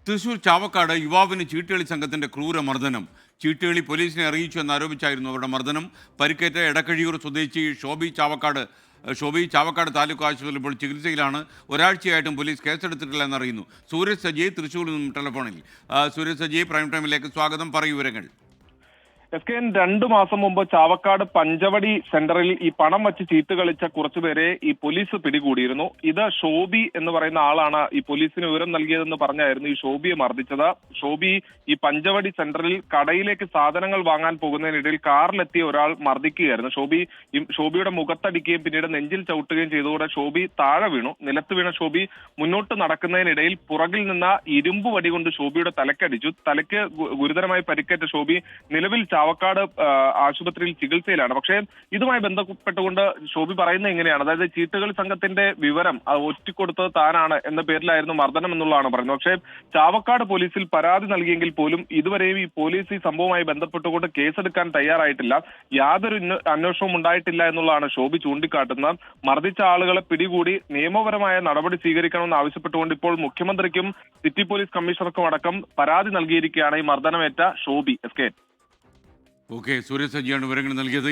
തൃശൂർ ചാവക്കാട് യുവാവിന് ചീട്ടുകളി സംഘത്തിന്റെ ക്രൂരമർദ്ദനം. ചീട്ടുകളി പോലീസിനെ അറിയിച്ചു എന്നാരോപിച്ചായിരുന്നു അവരുടെ മർദ്ദനം. പരിക്കേറ്റ എടക്കഴിയൂർ സ്വദേശി ഷോബി ചാവക്കാട് താലൂക്ക് ആശുപത്രിയിൽ ഇപ്പോൾ ചികിത്സയിലാണ്. ഒരാഴ്ചയായിട്ടും പോലീസ് കേസെടുത്തിട്ടില്ല എന്നറിയുന്നു. സൂരജ് സജി തൃശൂരിൽ നിന്നും ടെലിഫോണിൽ. സൂരജ് സജി, പ്രൈം ടൈമിലേക്ക് സ്വാഗതം. പറയൂ വിവരങ്ങൾ. SKN 2 മാസം മുമ്പ് ചാവക്കാട് പഞ്ചവടി സെന്ററിൽ ഈ പണം വച്ച് ചീട്ട് കളിച്ച കുറച്ചുപേരെ ഈ പോലീസ് പിടികൂടിയിരുന്നു. ഇത് ഷോബി എന്ന് പറയുന്ന ആളാണ് ഈ പോലീസിന് വിവരം നൽകിയതെന്ന് പറഞ്ഞായിരുന്നു ഈ ഷോബിയെ മർദ്ദിച്ചത്. ഷോബി ഈ പഞ്ചവടി സെന്ററിൽ കടയിലേക്ക് സാധനങ്ങൾ വാങ്ങാൻ പോകുന്നതിനിടയിൽ കാറിലെത്തിയ ഒരാൾ മർദ്ദിക്കുകയായിരുന്നു. ഷോബിയുടെ മുഖത്തടിക്കുകയും പിന്നീട് നെഞ്ചിൽ ചവിട്ടുകയും ചെയ്തതോടെ ഷോബി താഴെ വീണു. നിലത്ത് വീണ ഷോബി മുന്നോട്ട് നടക്കുന്നതിനിടയിൽ പുറകിൽ നിന്ന് ഇരുമ്പ് വടി കൊണ്ട് ഷോബിയുടെ തലക്കടിച്ചു. തലയ്ക്ക് ഗുരുതരമായി പരിക്കേറ്റ ഷോബി നിലവിൽ ചാവക്കാട് ആശുപത്രിയിൽ ചികിത്സയിലാണ്. പക്ഷേ ഇതുമായി ബന്ധപ്പെട്ടുകൊണ്ട് ഷോബി പറയുന്നത് എങ്ങനെയാണ്, അതായത് ചീട്ടുകളി സംഘത്തിന്റെ വിവരം ഒറ്റിക്കൊടുത്തത് താനാണ് എന്ന പേരിലായിരുന്നു മർദ്ദനം എന്നുള്ളതാണ് പറയുന്നത്. പക്ഷേ ചാവക്കാട് പോലീസിൽ പരാതി നൽകിയെങ്കിൽ പോലും ഇതുവരെയും ഈ പോലീസ് ഈ സംഭവവുമായി ബന്ധപ്പെട്ടുകൊണ്ട് കേസെടുക്കാൻ തയ്യാറായിട്ടില്ല. യാതൊരു അന്വേഷണവും ഉണ്ടായിട്ടില്ല എന്നുള്ളതാണ് ഷോബി ചൂണ്ടിക്കാട്ടുന്നത്. മർദ്ദിച്ച ആളുകളെ പിടികൂടി നിയമപരമായ നടപടി സ്വീകരിക്കണമെന്ന് ആവശ്യപ്പെട്ടുകൊണ്ട് ഇപ്പോൾ മുഖ്യമന്ത്രിക്കും സിറ്റി പോലീസ് കമ്മീഷണർക്കും അടക്കം പരാതി നൽകിയിരിക്കുകയാണ് ഈ മർദ്ദനമേറ്റ ഷോബി. ഓക്കെ, സൂരജ് സജിയാണ് വിവരങ്ങൾ നൽകിയത്.